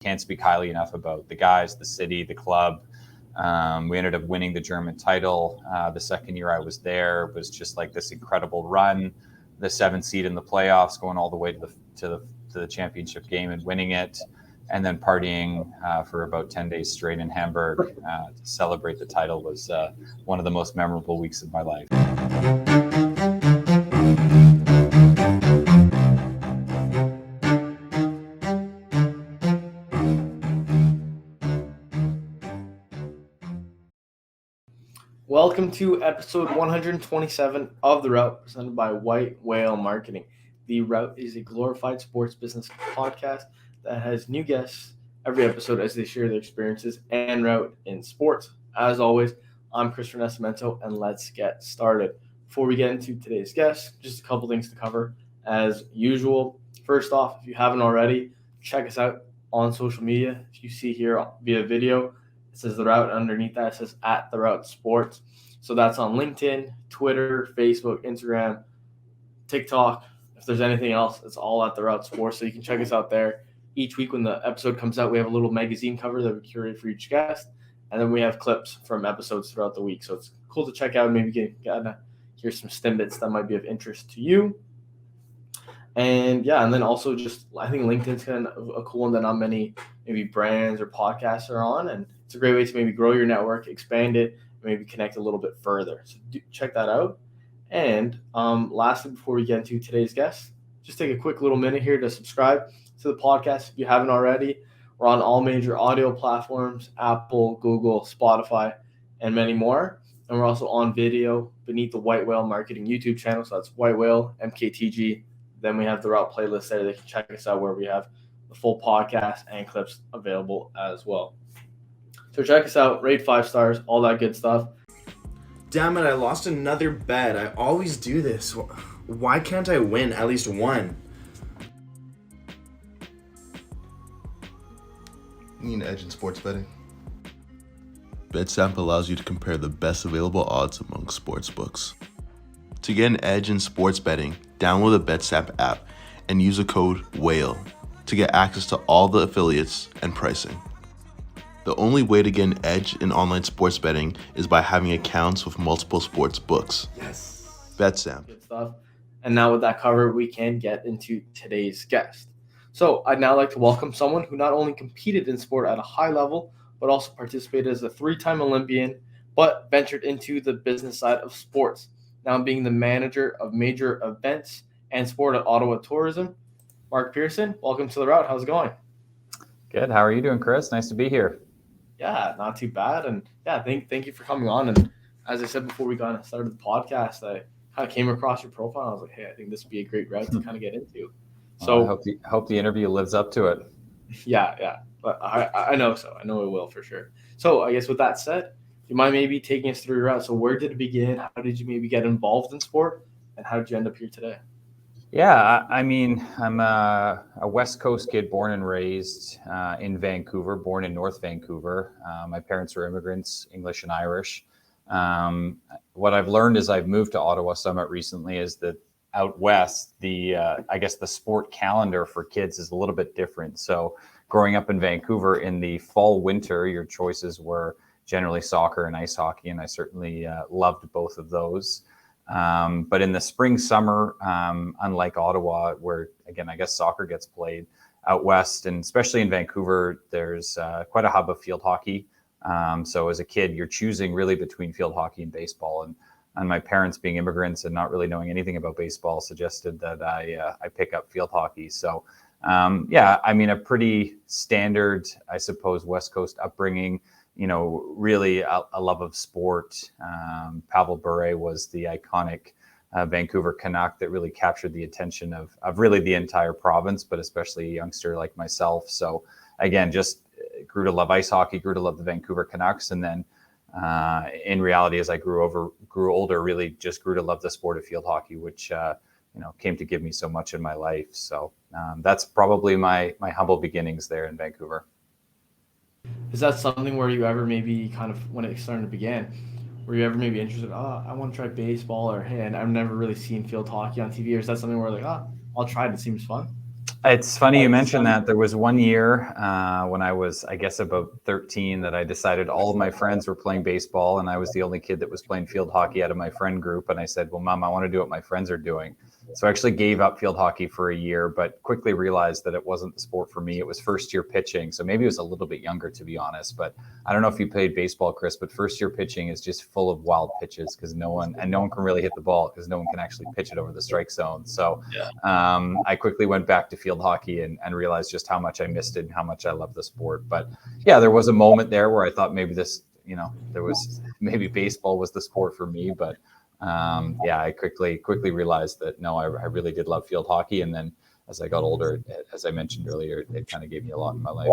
can't speak highly enough about the guys, the city, the club. We ended up winning the German title. The second year I was there was just like this incredible run, the 7th seed in the playoffs, going all the way to the championship game and winning it, and then partying for about 10 days straight in Hamburg to celebrate the title was one of the most memorable weeks of my life. Welcome to episode 127 of The Route, presented by White Whale Marketing. The Route is a glorified sports business podcast that has new guests every episode as they share their experiences and route in sports. As always, I'm Christopher Nascimento, and let's get started. Before we get into today's guest, just a couple things to cover as usual. First off, if you haven't already, check us out on social media. If you see here via video, it says The Route. Underneath that, it says at The Route Sports. So that's on LinkedIn, Twitter, Facebook, Instagram, TikTok. If there's anything else, it's all at The Route Sports. So you can check us out there. Each week when the episode comes out, we have a little magazine cover that we curate for each guest. And then we have clips from episodes throughout the week. So it's cool to check out. Maybe get hear some snippets that might be of interest to you. And then also just I think LinkedIn's kind of a cool one that not many maybe brands or podcasts are on, and it's a great way to maybe grow your network, expand it, and maybe connect a little bit further. So check that out. And lastly, before we get into today's guest, just take a quick little minute here to subscribe to the podcast if you haven't already. We're on all major audio platforms: Apple, Google, Spotify, and many more. And we're also on video beneath the White Whale Marketing YouTube channel. So that's White Whale, MKTG. Then we have the Route playlist there. They can check us out where we have the full podcast and clips available as well. So check us out, rate 5 stars, all that good stuff. Damn it, I lost another bet. I always do this. Why can't I win at least one? Need an edge in sports betting? BetStamp allows you to compare the best available odds among sports books. To get an edge in sports betting, download the BetStamp app and use the code WHALE to get access to all the affiliates and pricing. The only way to get an edge in online sports betting is by having accounts with multiple sports books. Yes. BetStamp. Good stuff. And now with that covered, we can get into today's guest. So I'd now like to welcome someone who not only competed in sport at a high level, but also participated as a 3-time Olympian, but ventured into the business side of sports. Now being the manager of major events and sport at Ottawa Tourism. Mark Pearson, welcome to The Route. How's it going? Good. How are you doing, Chris? Nice to be here. Yeah, not too bad. And thank you for coming on. And as I said before we started the podcast, I kind of came across your profile. And I was like, hey, I think this would be a great route to kind of get into. So I hope the interview lives up to it. Yeah. But I know so. I know it will for sure. So I guess with that said, you mind maybe taking us through your route. So where did it begin? How did you maybe get involved in sport? And how did you end up here today? Yeah, I mean, I'm a West Coast kid, born and raised in Vancouver, born in North Vancouver. My parents are immigrants, English and Irish. What I've learned as I've moved to Ottawa somewhat recently is that out west, the sport calendar for kids is a little bit different. So growing up in Vancouver in the fall, winter, your choices were generally soccer and ice hockey, and I certainly loved both of those. But in the spring, summer, unlike Ottawa, where, again, I guess soccer gets played out west, and especially in Vancouver, there's quite a hub of field hockey. So as a kid, you're choosing really between field hockey and baseball. And my parents, being immigrants and not really knowing anything about baseball, suggested that I pick up field hockey. So, I mean, a pretty standard, I suppose, West Coast upbringing. Really a love of sport. Pavel Bure was the iconic Vancouver Canuck that really captured the attention of really the entire province, but especially a youngster like myself. So again, just grew to love ice hockey, grew to love the Vancouver Canucks. And then in reality, as I grew older, really just grew to love the sport of field hockey, which came to give me so much in my life. So that's probably my humble beginnings there in Vancouver. Is that something where you ever maybe kind of, when it started to begin, were you ever maybe interested, I want to try baseball, or, hey, I've never really seen field hockey on TV, or is that something where like, I'll try it, it seems fun? It's funny you mentioned that. There was one year when I was, I guess, about 13 that I decided all of my friends were playing baseball and I was the only kid that was playing field hockey out of my friend group. And I said, well, Mom, I want to do what my friends are doing. So I actually gave up field hockey for a year, but quickly realized that it wasn't the sport for me. It was first year pitching. So maybe it was a little bit younger, to be honest. But I don't know if you played baseball, Chris, but first year pitching is just full of wild pitches because no one can really hit the ball because no one can actually pitch it over the strike zone. So I quickly went back to field hockey and realized just how much I missed it and how much I love the sport. But yeah, there was a moment there where I thought maybe maybe baseball was the sport for me. But I quickly realized that no, I really did love field hockey. And then as I got older, as I mentioned earlier, it kind of gave me a lot in my life.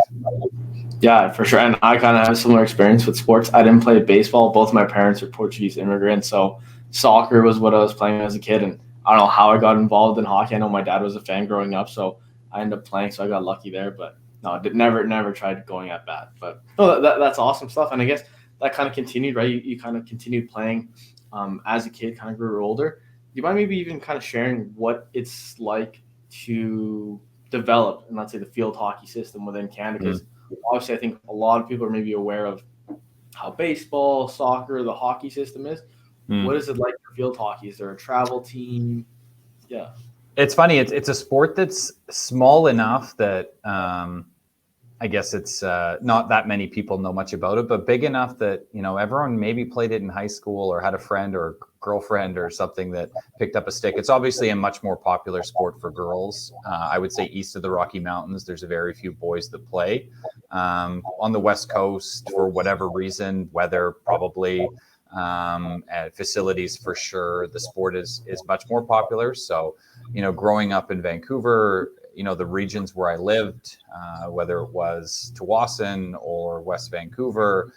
Yeah, for sure. And I kind of have a similar experience with sports. I didn't play baseball. Both my parents are Portuguese immigrants. So soccer was what I was playing as a kid. And I don't know how I got involved in hockey. I know my dad was a fan growing up, so I ended up playing. So I got lucky there. But no, I never tried going at bat. But no, that's awesome stuff. And I guess that kind of continued, right? You kind of continued playing as a kid, kind of grew older. Do you mind maybe even kind of sharing what it's like to develop, and let's say the field hockey system within Canada? Because obviously I think a lot of people are maybe aware of how baseball, soccer, the hockey system is. What is it like for field hockey? Is there a travel team? Yeah. It's funny. It's a sport that's small enough that I guess it's not that many people know much about it, but big enough that, everyone maybe played it in high school or had a friend or girlfriend or something that picked up a stick. It's obviously a much more popular sport for girls. I would say east of the Rocky Mountains, there's a very few boys that play. On the West Coast, for whatever reason, weather probably, facilities for sure, the sport is much more popular. So, growing up in Vancouver, the regions where I lived, whether it was Tawasin or West Vancouver,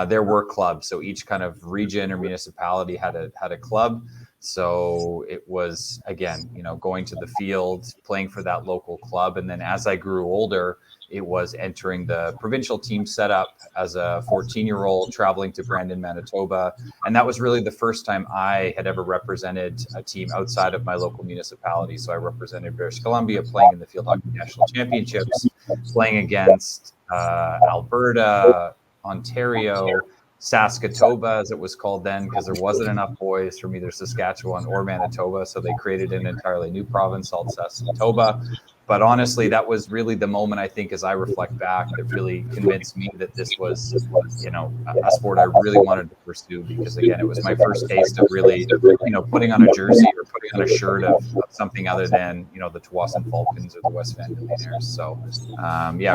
there were clubs. So each kind of region or municipality had a club. So it was, again, going to the field, playing for that local club. And then as I grew older, it was entering the provincial team setup as a 14-year-old, traveling to Brandon, Manitoba. And that was really the first time I had ever represented a team outside of my local municipality. So I represented British Columbia, playing in the Field Hockey National Championships, playing against Alberta, Ontario, Saskatoba, as it was called then, because there wasn't enough boys from either Saskatchewan or Manitoba. So they created an entirely new province called Saskatoba. But honestly, that was really the moment, I think, as I reflect back, that really convinced me that this was, a sport I really wanted to pursue, because, again, it was my first taste of really, putting on a jersey or putting on a shirt of something other than, the Tawasin Falcons or the West Van Millionaires. So,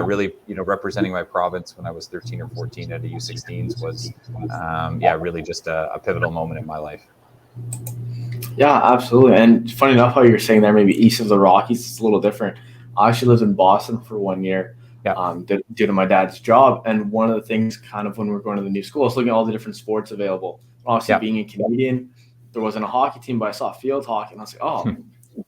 really, representing my province when I was 13 or 14 at a U16s was, really just a pivotal moment in my life. Yeah, absolutely. And funny enough, how you're saying there, maybe east of the Rockies, it's a little different. I actually lived in Boston for 1 year, due to my dad's job. And one of the things, kind of when we were going to the new school, I was looking at all the different sports available. Obviously, being a Canadian, there wasn't a hockey team, but I saw field hockey, and I was like,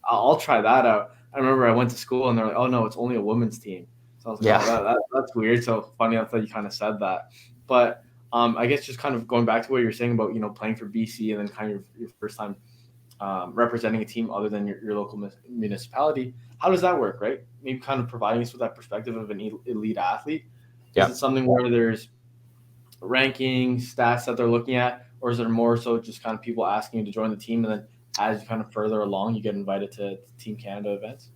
I'll try that out. I remember I went to school, and they're like, oh, no, it's only a women's team. So I was like, that's weird. So funny enough that you kind of said that. But I guess just kind of going back to what you're saying about, playing for BC and then kind of your first time representing a team other than your local municipality. How does that work, right? Maybe kind of providing us with that perspective of an elite athlete. Is it something where there's rankings, stats that they're looking at, or is it more so just kind of people asking you to join the team, and then as you kind of further along, you get invited to Team Canada events?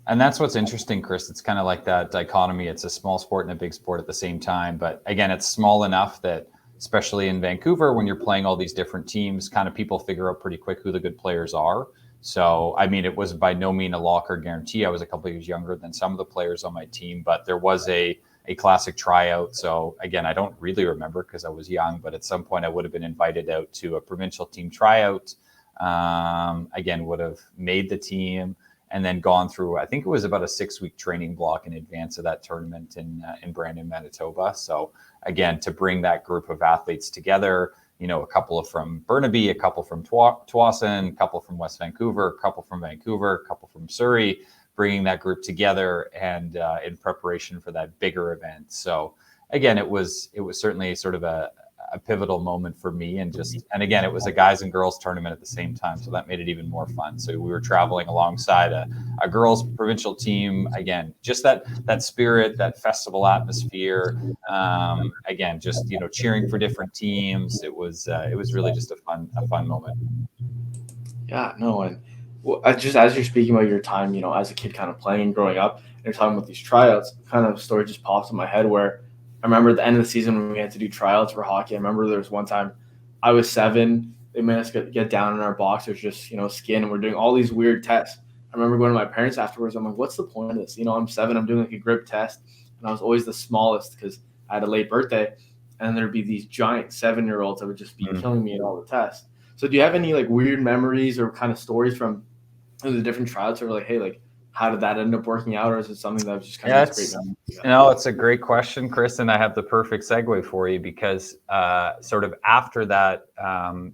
And that's what's interesting, Chris. It's kind of like that dichotomy. It's a small sport and a big sport at the same time. But again, it's small enough that, especially in Vancouver, when you're playing all these different teams, kind of people figure out pretty quick who the good players are. So, I mean, it was by no means a lock or guarantee. I was a couple of years younger than some of the players on my team, but there was a classic tryout. So again, I don't really remember because I was young, but at some point I would have been invited out to a provincial team tryout. Again, would have made the team and then gone through, I think it was about a 6-week training block in advance of that tournament in Brandon, Manitoba. So again, to bring that group of athletes together, a couple from Burnaby, a couple from Tawasin, a couple from West Vancouver, a couple from Vancouver, a couple from Surrey, bringing that group together and in preparation for that bigger event. So again, it was certainly sort of a a pivotal moment for me. And again, it was a guys and girls tournament at the same time, so that made it even more fun. So we were traveling alongside a girls provincial team. Again, just that spirit, that festival atmosphere. Again, just cheering for different teams. It was really just a fun moment. Yeah, no, and just as you're speaking about your time, as a kid, kind of playing and growing up, and you're talking about these tryouts, kind of story just pops in my head where I remember at the end of the season when we had to do tryouts for hockey. I remember there was one time I was 7. They made us get down in our boxers, just skin, and we're doing all these weird tests. I remember going to my parents afterwards. I'm like, "What's the point of this? I'm 7. I'm doing like a grip test, and I was always the smallest because I had a late birthday, and there'd be these giant 7-year-olds that would just be killing me in all the tests." So do you have any like weird memories or kind of stories from the different tryouts, or like, hey, like how did that end up working out, or is it something that was just kind of great memory? It's a great question, Chris, and I have the perfect segue for you because sort of after that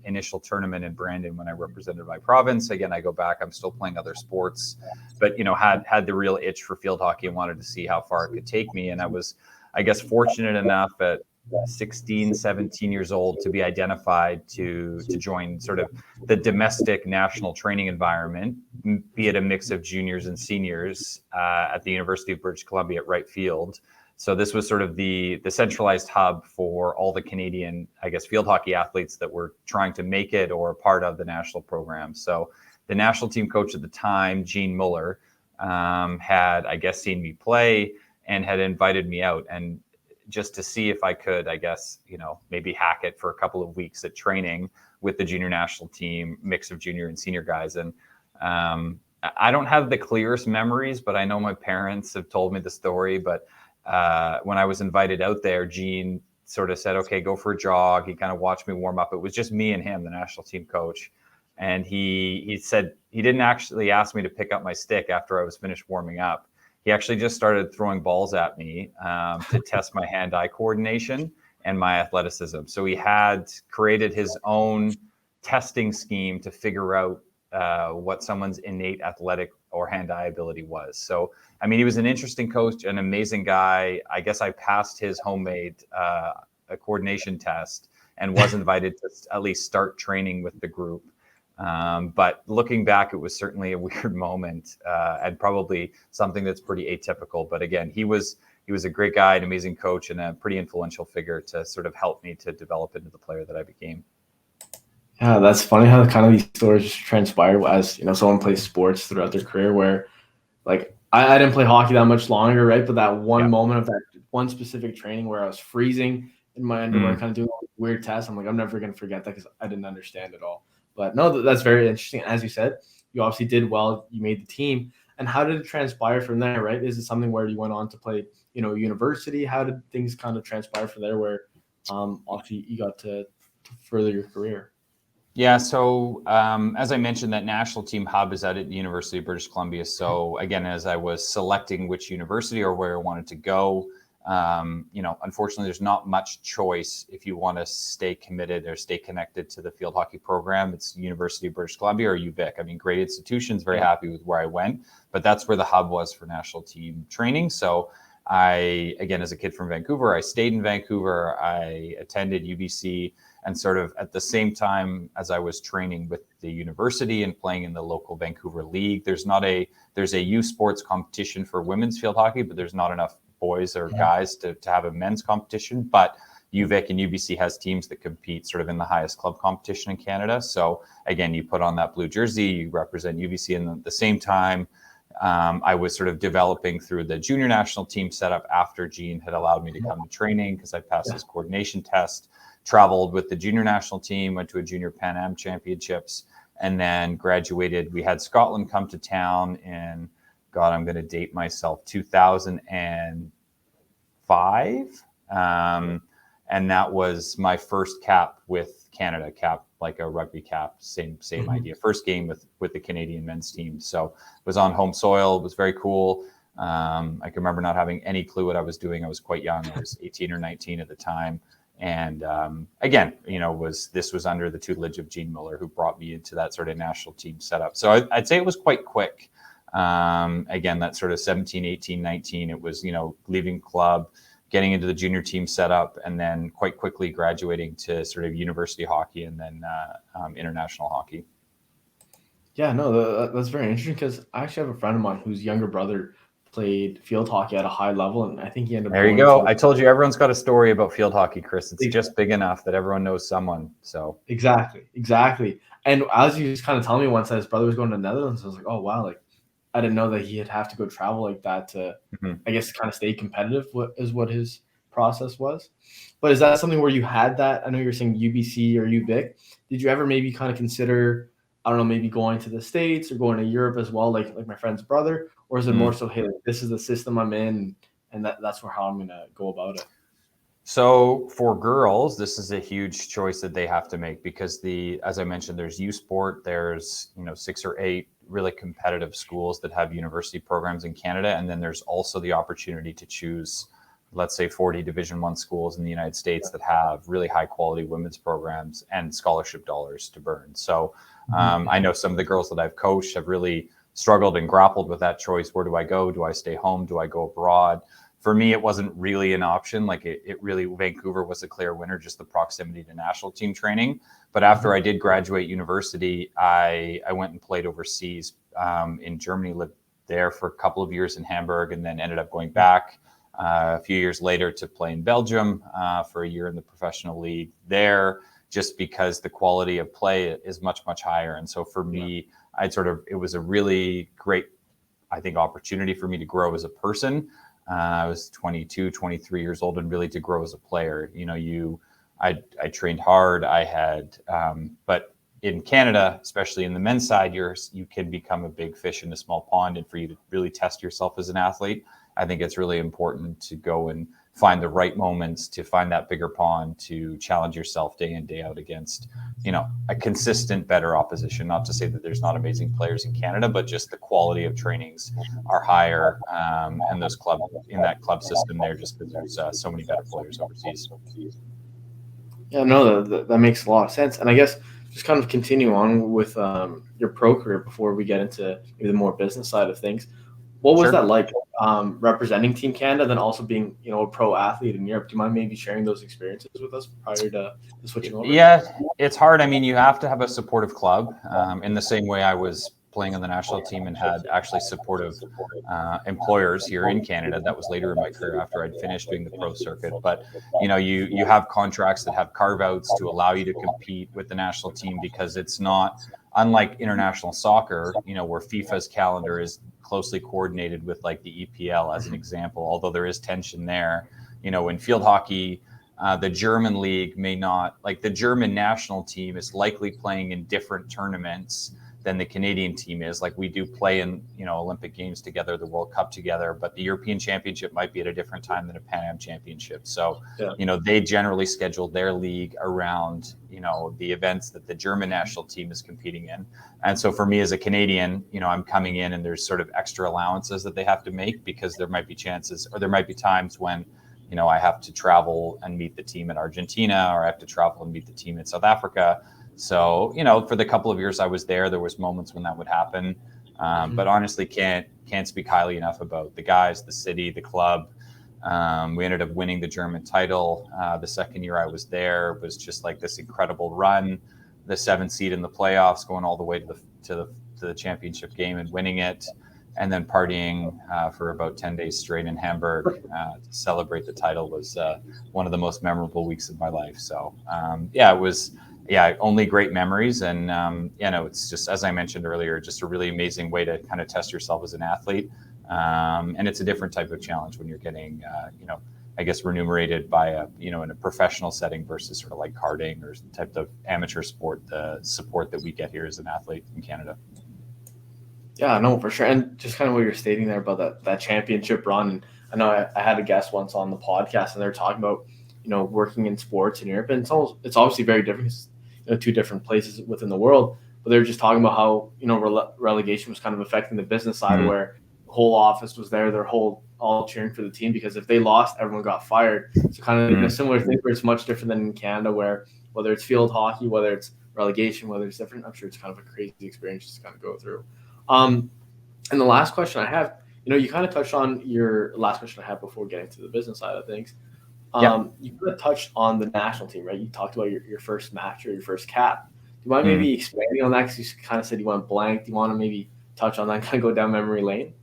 initial tournament in Brandon, when I represented my province, again, I go back, I'm still playing other sports, but had the real itch for field hockey and wanted to see how far it could take me. And I was, I guess, fortunate enough at 16, 17 years old to be identified to join sort of the domestic national training environment, be it a mix of juniors and seniors at the University of British Columbia at right field. So this was sort of the centralized hub for all the Canadian, I guess, field hockey athletes that were trying to make it or part of the national program. So the national team coach at the time, Gene Muller, had, I guess, seen me play and had invited me out, and just to see if I could, I guess, maybe hack it for a couple of weeks at training with the junior national team, mix of junior and senior guys. And I don't have the clearest memories, but I know my parents have told me the story. But when I was invited out there, Gene sort of said, okay, go for a jog. He kind of watched me warm up. It was just me and him, the national team coach. And he said he didn't actually ask me to pick up my stick after I was finished warming up. He actually just started throwing balls at me to test my hand-eye coordination and my athleticism. So he had created his own testing scheme to figure out what someone's innate athletic or hand-eye ability was. So, I mean, he was an interesting coach, an amazing guy. I guess I passed his homemade a coordination test and was invited to at least start training with the group. But looking back, it was certainly a weird moment and probably something that's pretty atypical. But again, he was a great guy, an amazing coach, and a pretty influential figure to sort of help me to develop into the player that I became. Yeah, that's funny how kind of these stories just transpire as someone plays sports throughout their career. Where like I didn't play hockey that much longer, right? But that one moment of that one specific training where I was freezing in my underwear, kind of doing all these weird tests. I'm like, I'm never gonna forget that because I didn't understand it all. But no, that's very interesting. As you said, you obviously did well. You made the team. And how did it transpire from there, right? Is it something where you went on to play, university? How did things kind of transpire from there where obviously you got to further your career? Yeah, so as I mentioned, that national team hub is out at the University of British Columbia. So again, as I was selecting which university or where I wanted to go, unfortunately, there's not much choice if you want to stay committed or stay connected to the field hockey program. It's University of British Columbia or UVic. I mean, great institutions, very happy with where I went, but that's where the hub was for national team training. So again, as a kid from Vancouver, I stayed in Vancouver. I attended UBC, and sort of at the same time as I was training with the university and playing in the local Vancouver league, there's a youth sports competition for women's field hockey, but there's not enough boys or guys to have a men's competition. But UVic and UBC has teams that compete sort of in the highest club competition in Canada. So again, you put on that blue jersey, you represent UBC, and at the same time, I was sort of developing through the junior national team setup after Gene had allowed me to come to training because I passed his coordination test, traveled with the junior national team, went to a junior Pan Am championships, and then graduated. We had Scotland come to town in, God, I'm going to date myself, 2005. And that was my first cap with Canada, cap like a rugby cap, same idea. First game with the Canadian men's team. So it was on home soil. It was very cool. I can remember not having any clue what I was doing. I was quite young. I was 18 or 19 at the time. And again, this was under the tutelage of Gene Muller, who brought me into that sort of national team setup. So I'd say it was quite quick. Again, that sort of 17, 18, 19, it was, leaving club, getting into the junior team setup, and then quite quickly graduating to sort of university hockey and then international hockey. Yeah, no, that's very interesting because I actually have a friend of mine whose younger brother played field hockey at a high level, and I think he ended up There you going go. to I told you everyone's got a story about field hockey, Chris. It's just big enough that everyone knows someone. So exactly. And as you just kind of tell me once that his brother was going to the Netherlands, I was like, oh wow, like I didn't know that he'd have to go travel like that to, I guess, kind of stay competitive. What his process was. But is that something where you had that? I know you're saying UBC or UBIC. Did you ever maybe kind of consider, I don't know, maybe going to the States or going to Europe as well, like my friend's brother? Or is it more so, hey, like, this is the system I'm in, and that's how I'm going to go about it? So for girls, this is a huge choice that they have to make because as I mentioned, there's U Sport, there's 6 or 8 really competitive schools that have university programs in Canada, and then there's also the opportunity to choose, let's say, 40 Division I schools in the United States that have really high quality women's programs and scholarship dollars to burn. So I know some of the girls that I've coached have really struggled and grappled with that choice. Where do I go? Do I stay home? Do I go abroad? For me, it wasn't really an option. Like it really, Vancouver was a clear winner, just the proximity to national team training. But after I did graduate university, I went and played overseas in Germany, lived there for a couple of years in Hamburg, and then ended up going back a few years later to play in Belgium for a year in the professional league there, just because the quality of play is much, much higher. And so for me, it was a really great, I think, opportunity for me to grow as a person. I was 22, 23 years old, and really to grow as a player. I trained hard. But in Canada, especially in the men's side, you can become a big fish in a small pond. And for you to really test yourself as an athlete, I think it's really important to go and find the right moments to find that bigger pond, to challenge yourself day in, day out against, a consistent, better opposition. Not to say that there's not amazing players in Canada, but just the quality of trainings are higher. And in that club system there, just because there's so many better players overseas. Yeah, no, that makes a lot of sense. And I guess just kind of continue on with your pro career before we get into maybe the more business side of things. What was that like representing Team Canada, then also being, a pro athlete in Europe? Do you mind maybe sharing those experiences with us prior to switching over? Yeah, it's hard. I mean, you have to have a supportive club in the same way I was playing on the national team and had actually supportive employers here in Canada. That was later in my career after I'd finished doing the pro circuit. But, you have contracts that have carve outs to allow you to compete with the national team, because it's not unlike international soccer, where FIFA's calendar is closely coordinated with like the EPL as an example, although there is tension there. In field hockey, the German league may not, like the German national team is likely playing in different tournaments than the Canadian team is. Like we do play in, Olympic Games together, the World Cup together, but the European Championship might be at a different time than a Pan Am Championship. So, they generally schedule their league around, the events that the German national team is competing in. And so for me as a Canadian, I'm coming in and there's sort of extra allowances that they have to make, because there might be chances, or there might be times when, I have to travel and meet the team in Argentina, or I have to travel and meet the team in South Africa. So, for the couple of years I was there was moments when that would happen. But honestly, can't speak highly enough about the guys, the city, the club. We ended up winning the German title. The second year I was there was just like this incredible run, the 7th seed in the playoffs, going all the way to the championship game and winning it, and then partying for about 10 days straight in Hamburg to celebrate the title was one of the most memorable weeks of my life. So it was. Yeah, only great memories. And, it's just, as I mentioned earlier, just a really amazing way to kind of test yourself as an athlete. And it's a different type of challenge when you're getting, I guess, remunerated by in a professional setting versus sort of like karting or type of amateur sport, the support that we get here as an athlete in Canada. Yeah, no, for sure. And just kind of what you're stating there about that championship run. And I know I had a guest once on the podcast, and they're talking about, working in sports in Europe. And it's obviously very different. Two different places within the world, but they're just talking about how relegation was kind of affecting the business side, where the whole office was there, they're all cheering for the team, because if they lost, everyone got fired. So kind of a similar thing, where it's much different than in Canada, where whether it's field hockey, whether it's relegation, whether it's different, I'm sure it's kind of a crazy experience just to kind of go through. And the last question I have, You kind of touched on your last question I had before getting to the business side of things. Yeah. You kind of touched on the national team, right? You talked about your first match or your first cap. Do you mind Mhm. maybe expanding on that? Because you kind of said you went blank. Do you want to maybe touch on that, kind of go down memory lane?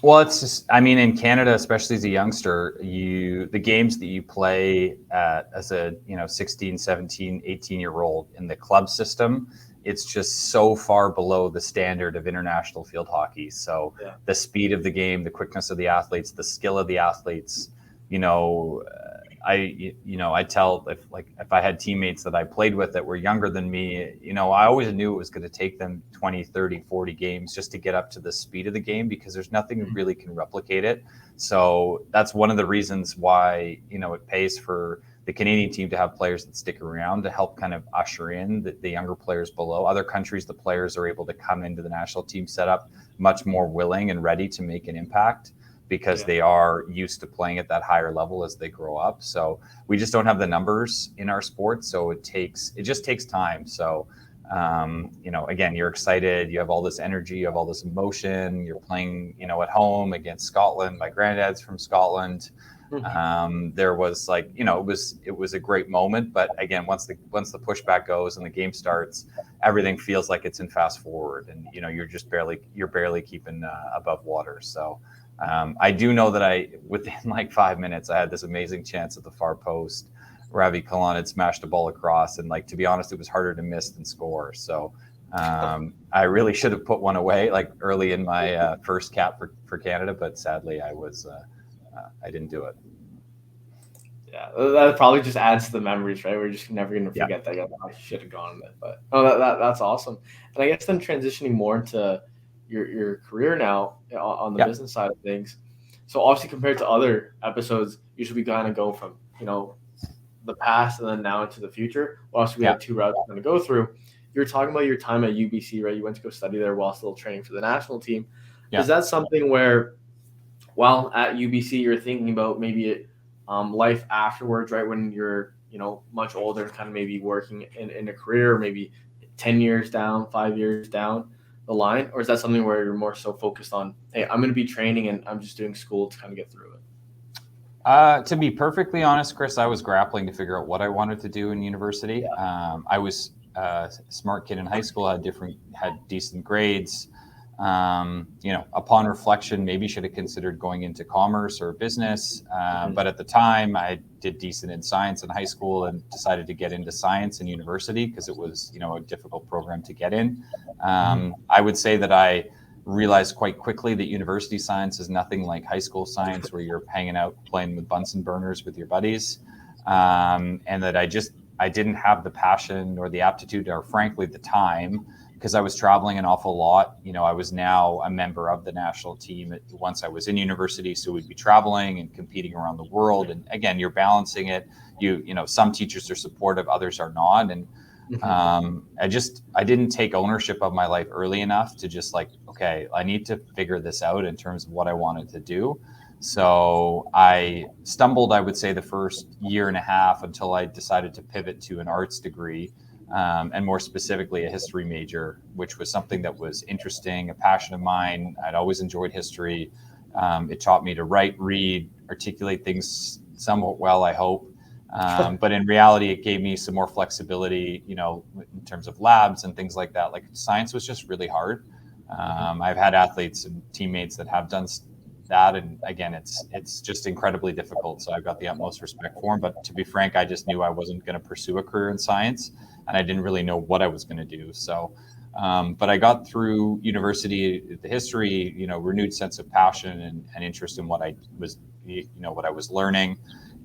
Well, it's just, I mean, in Canada, especially as a youngster, the games that you play as a, 16, 17, 18-year-old in the club system, it's just so far below the standard of international field hockey. So Yeah. the speed of the game, the quickness of the athletes, the skill of the athletes, you know, I tell if I had teammates that I played with that were younger than me, I always knew it was going to take them 20, 30, 40 games just to get up to the speed of the game, because there's nothing that really can replicate it. So that's one of the reasons why, it pays for the Canadian team to have players that stick around to help kind of usher in the younger players below. Other countries, the players are able to come into the national team setup much more willing and ready to make an impact, because they are used to playing at that higher level as they grow up. So we just don't have the numbers in our sport. So it just takes time. So, again, you're excited, you have all this energy, you have all this emotion, you're playing, at home against Scotland. My granddad's from Scotland. There was it was a great moment, but again, once the pushback goes and the game starts, everything feels like it's in fast forward, and you're barely keeping above water. So I do know that within like 5 minutes, I had this amazing chance at the far post. Ravi Kalan had smashed a ball across, and to be honest, it was harder to miss than score. So I really should have put one away early in my first cap for Canada, but sadly I didn't do it. Yeah, that probably just adds to the memories, right? We're just never going to forget that. I should have gone with it, but that's awesome. And I guess then transitioning more into your career now on the business side of things. So obviously, compared to other episodes, usually we kind of go from the past and then now into the future. Well, obviously, we have two routes we're going to go through. You were talking about your time at UBC, right? You went to go study there while still training for the national team. Yeah. Is that something where, while at UBC, you're thinking about maybe life afterwards, right? When you're, much older and kind of maybe working in a career, maybe 10 years down, 5 years down the line? Or is that something where you're more so focused on, hey, I'm going to be training and I'm just doing school to kind of get through it? To be perfectly honest, Chris, I was grappling to figure out what I wanted to do in university. I was a smart kid in high school, had decent grades. Upon reflection, maybe should have considered going into commerce or business. But at the time, I did decent in science in high school and decided to get into science in university because it was, a difficult program to get in. I would say that I realized quite quickly that university science is nothing like high school science, where you're hanging out playing with Bunsen burners with your buddies. And that I didn't have the passion or the aptitude, or frankly the time, because I was traveling an awful lot. I was now a member of the national team once I was in university, so we'd be traveling and competing around the world. And again, you're balancing it. Some teachers are supportive, others are not. And I didn't take ownership of my life early enough to just okay, I need to figure this out in terms of what I wanted to do. So I stumbled, I would say, the first year and a half until I decided to pivot to an arts degree. And more specifically, a history major, which was something that was interesting, a passion of mine. I'd always enjoyed history. It taught me to write, read, articulate things somewhat well, I hope. But in reality, it gave me some more flexibility, in terms of labs and things like that. Science was just really hard. I've had athletes and teammates that have done that, and again, it's just incredibly difficult. So I've got the utmost respect for them. But to be frank, I just knew I wasn't going to pursue a career in science, and I didn't really know what I was going to do. So, but I got through university, the history, renewed sense of passion and interest in what I was, what I was learning.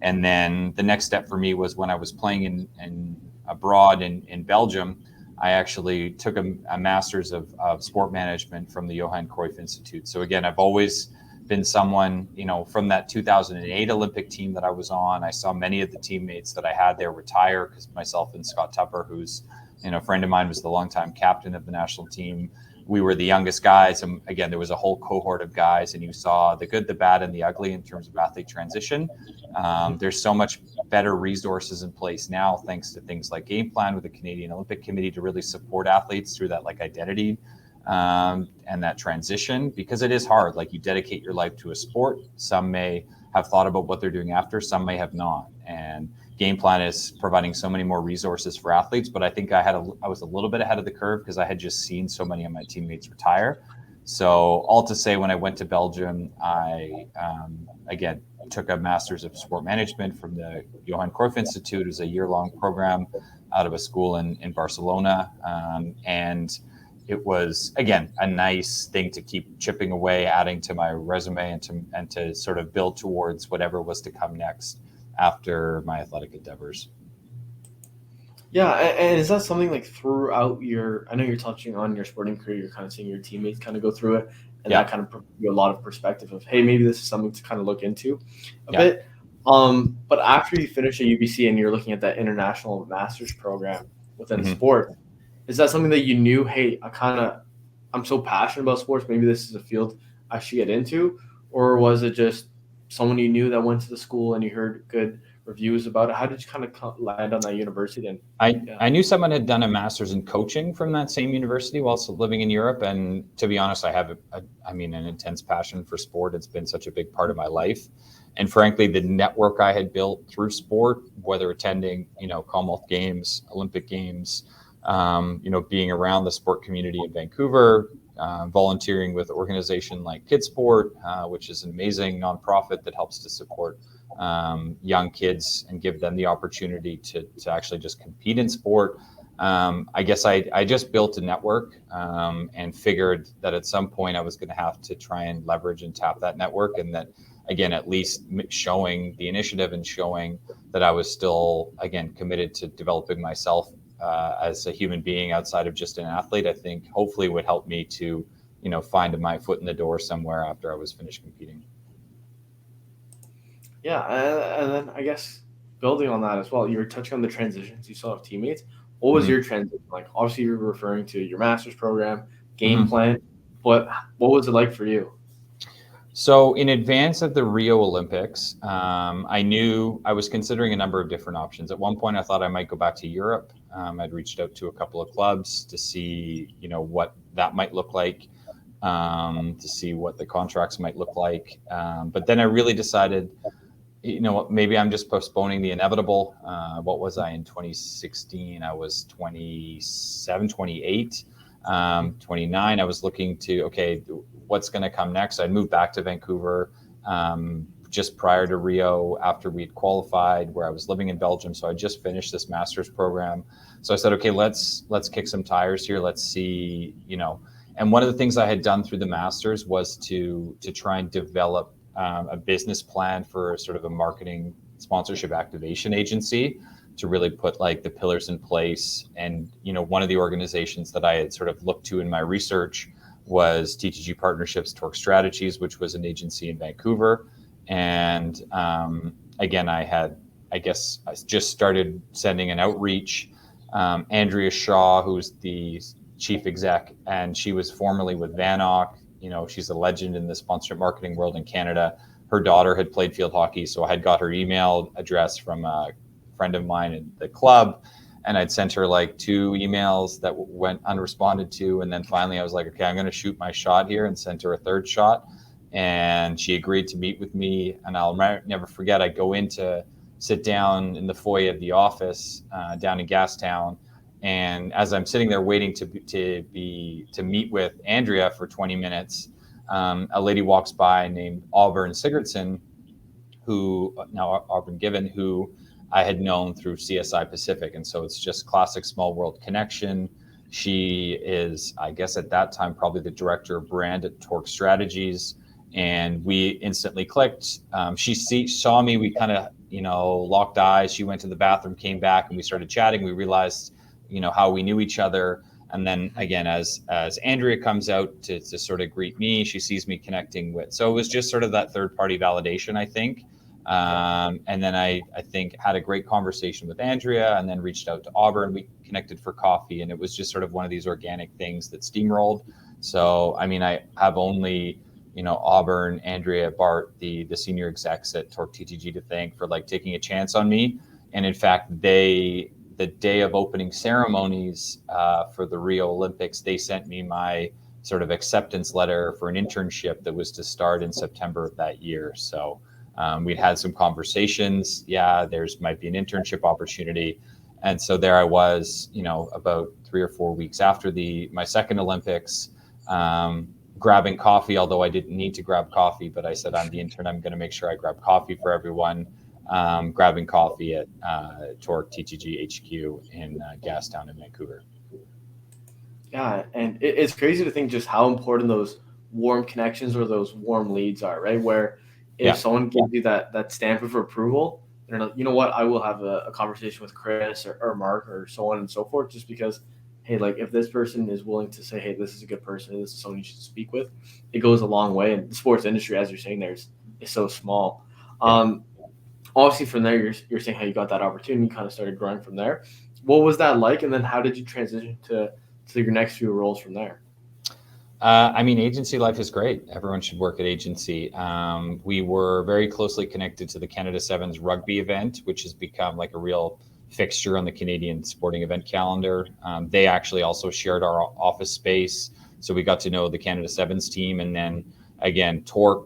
And then the next step for me was when I was playing in abroad in Belgium. I actually took a master's of sport management from the Johan Cruyff Institute. So again, I've always been someone, from that 2008 Olympic team that I was on. I saw many of the teammates that I had there retire, because myself and Scott Tupper, who's a friend of mine, was the longtime captain of the national team. We were the youngest guys. And again, there was a whole cohort of guys, and you saw the good, the bad, and the ugly in terms of athlete transition. There's so much better resources in place now, thanks to things like Game Plan with the Canadian Olympic Committee, to really support athletes through that identity and that transition, because it is hard. Like, you dedicate your life to a sport. Some may have thought about what they're doing after, some may have not. And Game Plan is providing so many more resources for athletes, but I think I was a little bit ahead of the curve because I had just seen so many of my teammates retire. So all to say, when I went to Belgium, I again took a master's of sport management from the Johan Cruyff Institute. It was a year-long program out of a school in Barcelona, and it was, again, a nice thing to keep chipping away, adding to my resume, and to sort of build towards whatever was to come next after my athletic endeavors. Yeah, and is that something like throughout I know you're touching on your sporting career, you're kind of seeing your teammates kind of go through it, and that kind of provides you a lot of perspective of, hey, maybe this is something to kind of look into a bit. But after you finish at UBC and you're looking at that international master's program within sport, is that something that you knew, hey, I'm so passionate about sports, maybe this is a field I should get into? Or was it just someone you knew that went to the school and you heard good reviews about it? How did you kind of land on that university then? I knew someone had done a master's in coaching from that same university while living in Europe. And to be honest, I have an intense passion for sport. It's been such a big part of my life. And frankly, the network I had built through sport, whether attending, Commonwealth Games, Olympic Games, being around the sport community in Vancouver, volunteering with an organization like Kids Sport, which is an amazing nonprofit that helps to support young kids and give them the opportunity to actually just compete in sport. I guess I just built a network and figured that at some point I was going to have to try and leverage and tap that network, and that, again, at least showing the initiative and showing that I was still, again, committed to developing myself as a human being outside of just an athlete, I think hopefully would help me to, find my foot in the door somewhere after I was finished competing. Yeah, and then I guess building on that as well, you were touching on the transitions you saw of teammates. What was your transition like? Obviously, you're referring to your master's program, Game Plan, but what was it like for you? So in advance of the Rio Olympics, I knew I was considering a number of different options. At one point, I thought I might go back to Europe. I'd reached out to a couple of clubs to see, what that might look like, to see what the contracts might look like. But then I really decided, maybe I'm just postponing the inevitable. What was I in 2016? I was 27, 28, 29. I was looking to, okay, what's going to come next? I'd moved back to Vancouver just prior to Rio, after we'd qualified, where I was living in Belgium. So I just finished this master's program. So I said, okay, let's kick some tires here. Let's see, and one of the things I had done through the master's was to try and develop a business plan for sort of a marketing sponsorship activation agency to really put like the pillars in place. And, one of the organizations that I had sort of looked to in my research was TTG Partnerships Torque Strategies, which was an agency in Vancouver. And again, I just started sending an outreach. Andrea Shaw, who's the chief exec, and she was formerly with Vanoc. She's a legend in the sponsorship marketing world in Canada. Her daughter had played field hockey, so I had got her email address from a friend of mine in the club, and I'd sent her like 2 emails that went unresponded to. And then finally I was like, okay, I'm going to shoot my shot here, and sent her a third shot. And she agreed to meet with me. And I'll never forget, I go in to sit down in the foyer of the office down in Gastown. And as I'm sitting there waiting to meet with Andrea for 20 minutes, a lady walks by named Auburn Sigurdsson, who I had known through CSI Pacific. And so it's just classic small world connection. She is, I guess at that time, probably the director of brand at Torque Strategies. And we instantly clicked. She saw me, we kind of, locked eyes. She went to the bathroom, came back, and we started chatting. We realized, how we knew each other. And then again, as Andrea comes out to sort of greet me, she sees me connecting with. So it was just sort of that third party validation, I think. And then I think had a great conversation with Andrea, and then reached out to Auburn. We connected for coffee, and it was just sort of one of these organic things that steamrolled. So, I have only, Auburn, Andrea, Bart, the senior execs at Torque TTG to thank for like taking a chance on me. And in fact, the day of opening ceremonies for the Rio Olympics, they sent me my sort of acceptance letter for an internship that was to start in September of that year. So we'd had some conversations. Yeah, there's might be an internship opportunity. And so there I was, about 3 or 4 weeks after my second Olympics, grabbing coffee, although I didn't need to grab coffee, but I said, I'm the intern. I'm going to make sure I grab coffee for everyone. Grabbing coffee at Torque TTG HQ in Gastown in Vancouver. Yeah, and it's crazy to think just how important those warm connections or those warm leads are, right? Where if someone gives you that stamp of approval, they're like, you know what, I will have a conversation with Chris or Mark or so on and so forth, just because, hey, like if this person is willing to say, hey, this is a good person, this is someone you should speak with, it goes a long way. And the sports industry, as you're saying, is so small. Obviously, from there, you're saying how you got that opportunity, kind of started growing from there. What was that like? And then how did you transition to your next few roles from there? Agency life is great. Everyone should work at agency. We were very closely connected to the Canada Sevens rugby event, which has become like a real fixture on the Canadian sporting event calendar. They actually also shared our office space, so we got to know the Canada Sevens team. And then again, Torque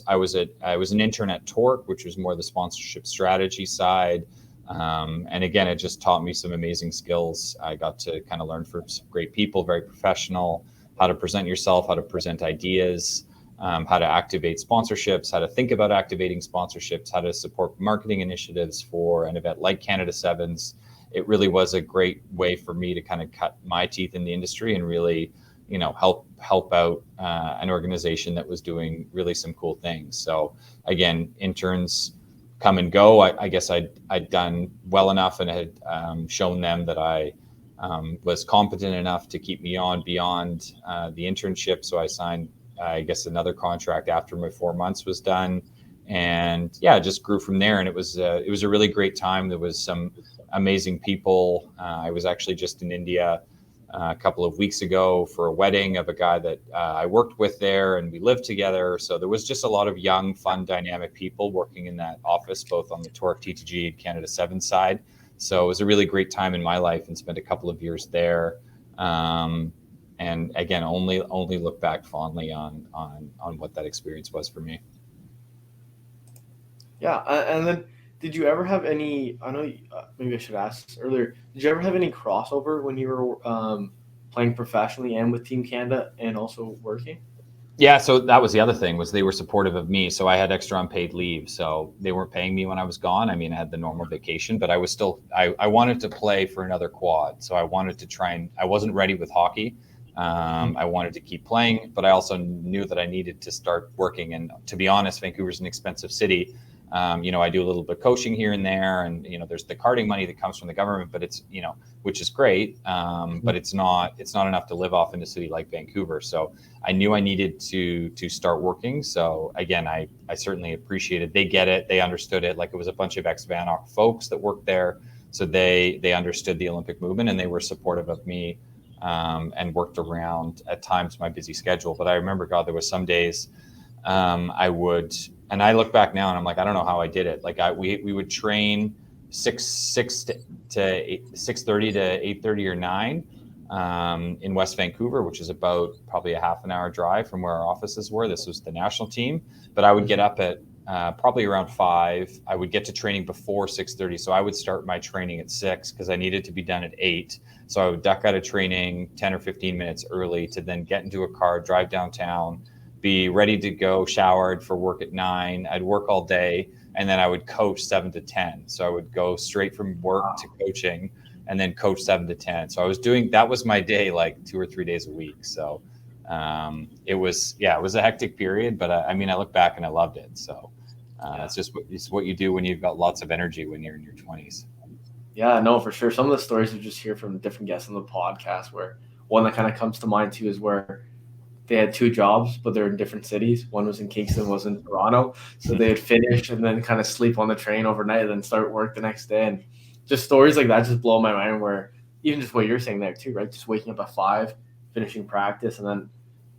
I was an intern at Torque, which was more the sponsorship strategy side. And again, it just taught me some amazing skills. I got to kind of learn from some great people, very professional, how to present yourself, how to present ideas, how to activate sponsorships, how to think about activating sponsorships, how to support marketing initiatives for an event like Canada Sevens. It really was a great way for me to kind of cut my teeth in the industry and really, help out an organization that was doing really some cool things. So again, interns come and go. I guess I'd done well enough and had shown them that I was competent enough to keep me on beyond the internship. So I signed, I guess, another contract after my 4 months was done, and it just grew from there. And it was a really great time. There was some amazing people. I was actually just in India a couple of weeks ago for a wedding of a guy that I worked with there, and we lived together. So there was just a lot of young, fun, dynamic people working in that office, both on the Torque TTG and Canada Sevens side. So it was a really great time in my life, and spent a couple of years there. And again, only look back fondly on what that experience was for me. Yeah, and then did you ever have any? I know maybe I should ask this earlier. Did you ever have any crossover when you were playing professionally and with Team Canada and also working? Yeah, so that was the other thing, was they were supportive of me. So I had extra unpaid leave. So they weren't paying me when I was gone. I mean, I had the normal vacation, but I was still, I wanted to play for another quad. So I wanted to try I wasn't ready with hockey. I wanted to keep playing, but I also knew that I needed to start working. And to be honest, Vancouver's an expensive city. I do a little bit of coaching here and there, and there's the karting money that comes from the government, but it's which is great, but it's not enough to live off in a city like Vancouver. So I knew I needed to start working. So again, I certainly appreciated. They get it, they understood it. Like, it was a bunch of ex-Vanoc folks that worked there, so they understood the Olympic movement, and they were supportive of me, and worked around at times my busy schedule. But I remember, God, there was some days and I look back now and I'm like, I don't know how I did it. Like we would train 6:30 to 8:30 or 9 in West Vancouver, which is about probably a half an hour drive from where our offices were. This was the national team, but I would get up at probably around 5. I would get to training before 6:30. So I would start my training at 6 because I needed to be done at 8. So I would duck out of training 10 or 15 minutes early to then get into a car, drive downtown, be ready to go, showered for work at 9. I'd work all day, and then I would coach 7 to 10. So I would go straight from work to coaching, and then coach 7 to 10. So I was that was my day, like 2 or 3 days a week. So it was a hectic period, but I look back and I loved it. So it's what you do when you've got lots of energy when you're in your 20s. Yeah, no, for sure. Some of the stories we just hear from different guests on the podcast, where one that kind of comes to mind too is where they had 2 jobs, but they're in different cities. One was in Kingston, one was in Toronto. So they'd finish and then kind of sleep on the train overnight and then start work the next day. And just stories like that just blow my mind, where even just what you're saying there too, right? Just waking up at 5, finishing practice. And then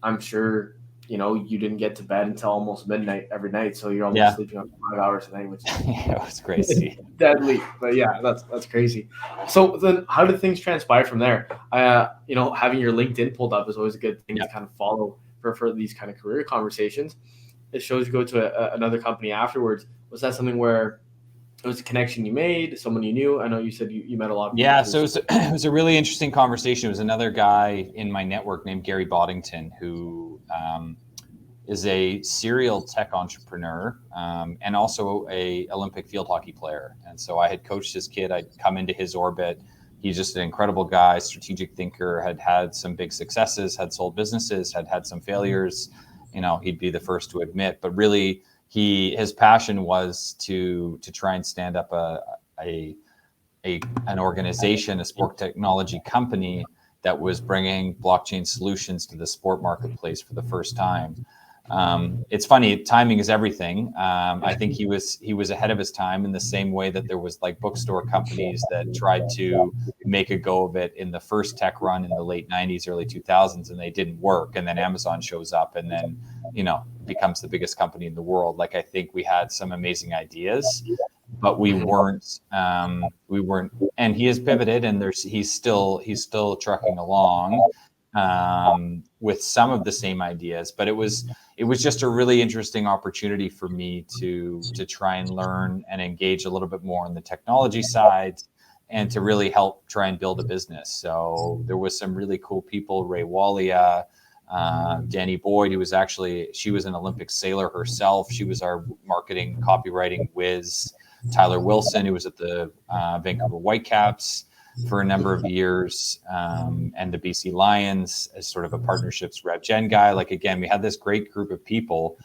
I'm sure you didn't get to bed until almost midnight every night, so you're almost Yeah. sleeping on 5 hours a night, which is Yeah, it was crazy. deadly. But yeah, that's crazy. So then, how did things transpire from there? Having your LinkedIn pulled up is always a good thing to kind of follow for these kind of career conversations. It shows you go to another company afterwards. Was that something where it was a connection you made, someone you knew? I know you said you met a lot of people. Yeah, so it was a really interesting conversation. It was another guy in my network named Gary Boddington, who is a serial tech entrepreneur and also a Olympic field hockey player. And so I had coached his kid. I'd come into his orbit. He's just an incredible guy, strategic thinker, had some big successes, had sold businesses, had some failures. He'd be the first to admit, but really his passion was to try and stand up an organization, a sport technology company that was bringing blockchain solutions to the sport marketplace for the first time. It's funny, timing is everything. I think he was ahead of his time in the same way that there was like bookstore companies that tried to make a go of it in the first tech run in the late 90s, early 2000s, and they didn't work. And then Amazon shows up and then, becomes the biggest company in the world. Like, I think we had some amazing ideas, but we weren't, and he has pivoted and he's still trucking along with some of the same ideas, but it was just a really interesting opportunity for me to try and learn and engage a little bit more on the technology side and to really help try and build a business. So there was some really cool people, Ray Walia, Danny Boyd, she was an Olympic sailor herself. She was our marketing copywriting whiz. Tyler Wilson, who was at the Vancouver Whitecaps for a number of years, and the BC Lions as sort of a partnerships rev gen guy. Like, again, we had this great group of people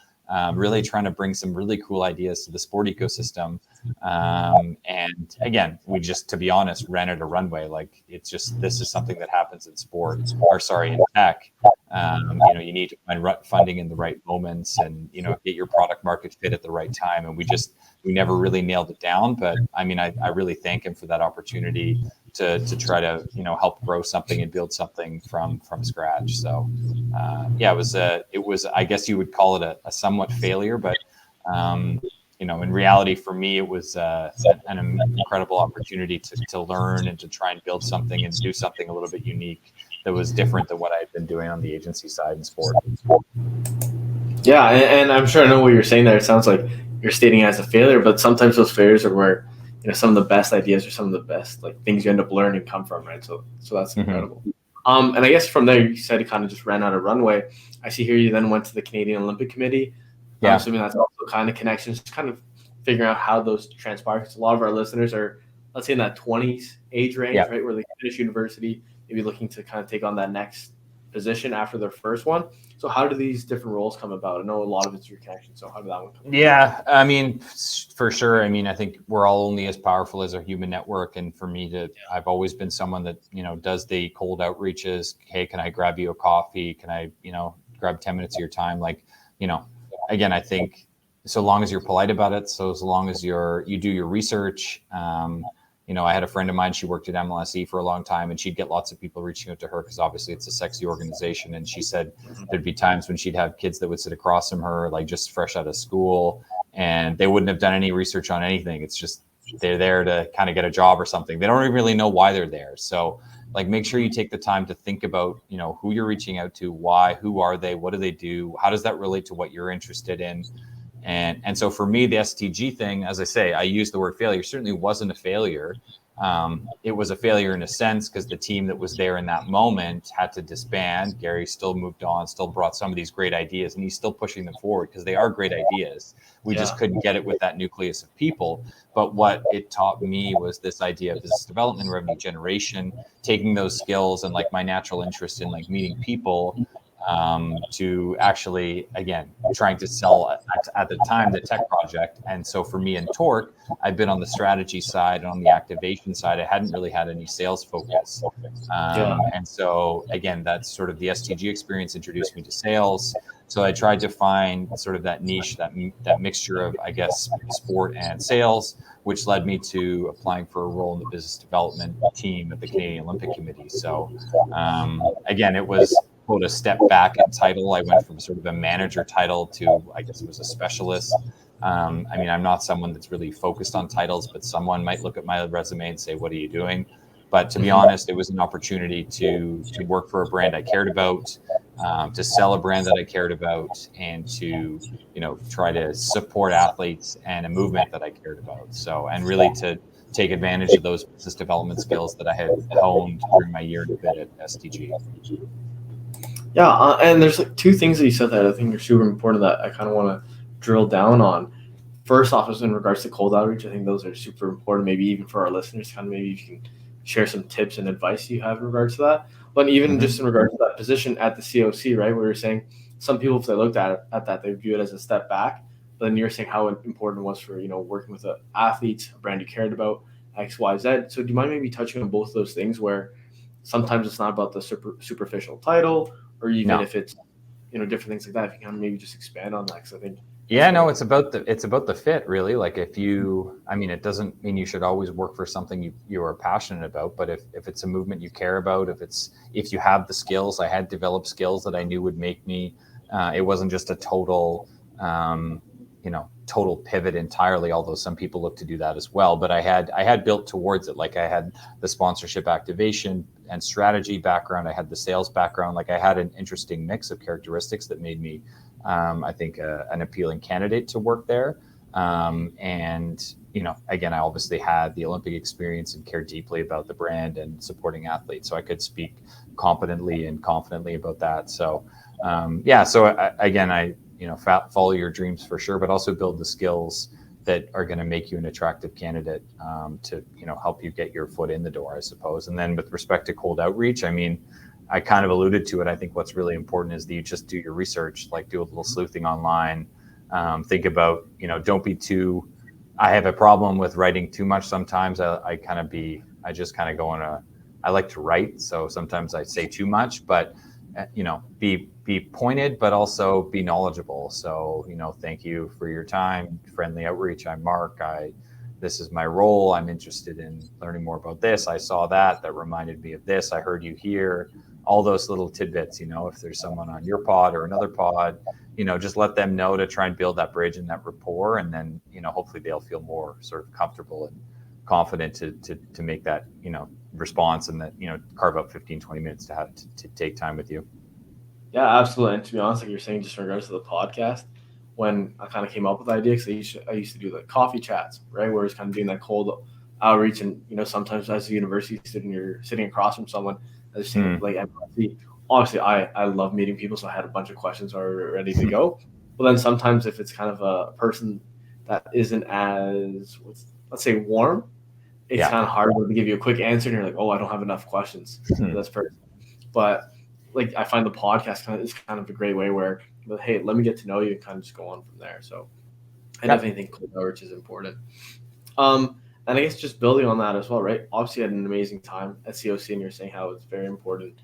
really trying to bring some really cool ideas to the sport ecosystem. And again, we just, to be honest, rented a runway. Like, it's just, this is something that happens in sports, in tech. You need to find funding in the right moments and, get your product market fit at the right time. And we never really nailed it down. But I mean, I really thank him for that opportunity to try to, help grow something and build something from scratch. So, it was, I guess you would call it a somewhat failure, but, in reality for me, it was an incredible opportunity to learn and to try and build something and do something a little bit unique that was different than what I had been doing on the agency side in sport. Yeah, and I'm sure I know what you're saying there. It sounds like you're stating it as a failure, but sometimes those failures are where some of the best ideas or some of the best things you end up learning come from, right? So that's incredible. And I guess from there, you said it kind of just ran out of runway. I see here you then went to the Canadian Olympic Committee. Yeah. I'm assuming that's also kind of connections, kind of figuring out how those transpire. Because a lot of our listeners are, let's say, in that 20s age range, right, where they finish university, maybe looking to kind of take on that next position after their first one. So how do these different roles come about? I know a lot of it's your connection. So how did that one come about? Yeah, I mean, for sure. I mean, I think we're all only as powerful as our human network. And for me I've always been someone that, does the cold outreaches. Hey, can I grab you a coffee? Can I, grab 10 minutes of your time? Again, I think so long as you're polite about it. So as long as you do your research, I had a friend of mine, she worked at MLSE for a long time, and she'd get lots of people reaching out to her because obviously it's a sexy organization. And she said there'd be times when she'd have kids that would sit across from her, like just fresh out of school, and they wouldn't have done any research on anything. It's just, they're there to kind of get a job or something. They don't even really know why they're there. So make sure you take the time to think about, who you're reaching out to, why, who are they, what do they do? How does that relate to what you're interested in? And so for me, the STG thing, as I say, I use the word failure, certainly wasn't a failure. It was a failure in a sense because the team that was there in that moment had to disband. Gary still moved on, still brought some of these great ideas, and he's still pushing them forward because they are great ideas. We just couldn't get it with that nucleus of people. But what it taught me was this idea of business development, revenue generation, taking those skills and my natural interest in meeting people, to actually, again, trying to sell at the time the tech project. And so for me in Torque, I've been on the strategy side and on the activation side. I hadn't really had any sales focus. And so again, that's sort of the STG experience introduced me to sales. So I tried to find sort of that niche, that mixture of, I guess, sport and sales, which led me to applying for a role in the business development team at the Canadian Olympic Committee. So again, it was quote a step back in title. I went from sort of a manager title to, I guess it was a specialist. I mean, I'm not someone that's really focused on titles, but someone might look at my resume and say, what are you doing? But to be honest, it was an opportunity to work for a brand I cared about, to sell a brand that I cared about, and to, try to support athletes and a movement that I cared about. So, and really to take advantage of those business development skills that I had honed during my year and a bit at STG. Yeah, and there's like two things that you said that I think are super important that I kind of want to drill down on. First off, is in regards to cold outreach. I think those are super important, maybe even for our listeners, kind of maybe you can share some tips and advice you have in regards to that. But even just in regards to that position at the COC, right, where you're saying some people, if they looked at that, they view it as a step back. But then you're saying how important it was for, working with an athlete, a brand you cared about, X, Y, Z. So do you mind maybe touching on both those things where sometimes it's not about the superficial title, or even if it's, different things like that, if you can maybe just expand on that, because I think. Yeah, no, it's about the fit, really. Like it doesn't mean you should always work for something you are passionate about, but if it's a movement you care about, if you have the skills, I had developed skills that I knew would make me, it wasn't just a total, total pivot entirely, although some people look to do that as well. But I had built towards it. Like I had the sponsorship activation and strategy background. I had the sales background. Like I had an interesting mix of characteristics that made me, I think, an appealing candidate to work there. And, again, I obviously had the Olympic experience and cared deeply about the brand and supporting athletes. So I could speak competently and confidently about that. So, follow your dreams for sure, but also build the skills that are going to make you an attractive candidate to, help you get your foot in the door, I suppose. And then with respect to cold outreach, I mean, I kind of alluded to it. I think what's really important is that you just do your research, like do a little sleuthing online. Think about, don't be too, I have a problem with writing too much sometimes. I just kind of go I like to write. So sometimes I say too much, but, be pointed, but also be knowledgeable. So, thank you for your time, friendly outreach. I'm Mark. This is my role. I'm interested in learning more about this. I saw that reminded me of this. I heard you here. All those little tidbits, if there's someone on your pod or another pod, just let them know to try and build that bridge and that rapport. And then, hopefully they'll feel more sort of comfortable and confident to make that, response, and that, carve out 15, 20 minutes to take time with you. Yeah, absolutely. And to be honest, like you're saying, just in regards to the podcast, when I kind of came up with the idea, because I used to do like coffee chats, right, where it's kind of doing that cold outreach, and sometimes as a university student, you're sitting across from someone that's saying like MLC. Obviously, I love meeting people, so I had a bunch of questions already ready to go. But then sometimes if it's kind of a person that isn't as, let's say, warm, it's kind of hard to give you a quick answer, and you're like, oh, I don't have enough questions for this person. But like I find the podcast is kind of a great way where, hey, let me get to know you and kind of just go on from there. So I definitely think cold outreach is important. And I guess just building on that as well, right? Obviously, you had an amazing time at COC, and you're saying how it's very important,